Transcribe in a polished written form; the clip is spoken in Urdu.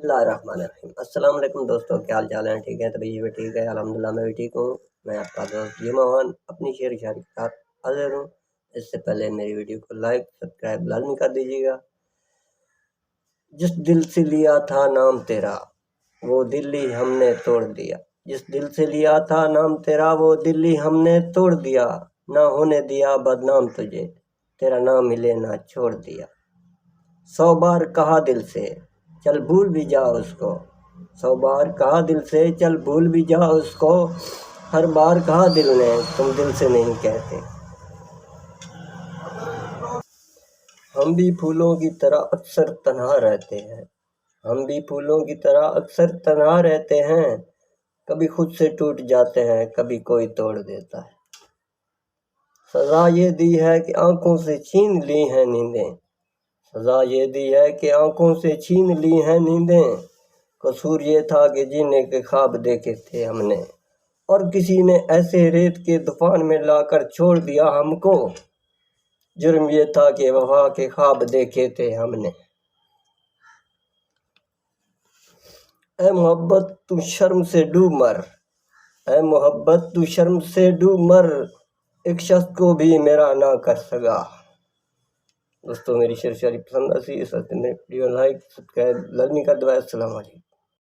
اللہ الرحمن الرحیم۔ السلام علیکم دوستو، کیا حال چال ہیں؟ ٹھیک ہے؟ طبیعت بھی ٹھیک ہے؟ الحمدللہ میں بھی ٹھیک ہوں۔ میں آپ کا دوست جیموان اپنی شعر شاعری کے ساتھ حاضر ہوں۔ اس سے پہلے میری ویڈیو کو لائک سبسکرائب لازمی کر دیجیے گا۔ جس دل سے لیا تھا نام تیرا وہ دل ہی ہم نے توڑ دیا، جس دل سے لیا تھا نام تیرا وہ دل ہی ہم نے توڑ دیا، نہ ہونے دیا بدنام تجھے، تیرا نام ملے نہ چھوڑ دیا۔ 100 بار کہا دل سے چل بھول بھی جا اس کو، 100 بار کہا دل سے چل بھول بھی جا اس کو، ہر بار کہا دل نے تم دل سے نہیں کہتے۔ ہم بھی پھولوں کی طرح اکثر تنہا رہتے ہیں، ہم بھی پھولوں کی طرح اکثر تنہا رہتے ہیں، کبھی خود سے ٹوٹ جاتے ہیں کبھی کوئی توڑ دیتا ہے۔ سزا یہ دی ہے کہ آنکھوں سے چھین لی ہیں نیندیں، سزا یہ دی ہے کہ آنکھوں سے چھین لی ہیں نیندیں، قصور یہ تھا کہ جینے کے خواب دیکھے تھے ہم نے، اور کسی نے ایسے ریت کے طوفان میں لا کر چھوڑ دیا ہم کو، جرم یہ تھا کہ وفا کے خواب دیکھے تھے ہم نے۔ اے محبت تو شرم سے ڈوب مر، اے محبت تو شرم سے ڈوب مر، ایک شخص کو بھی میرا نہ کر سکا۔ دوستو میری شعر شاعری پسند آئی اس وقت میری ویڈیو لائک سبسکرائب لازمی کر دو۔ السلام علیکم۔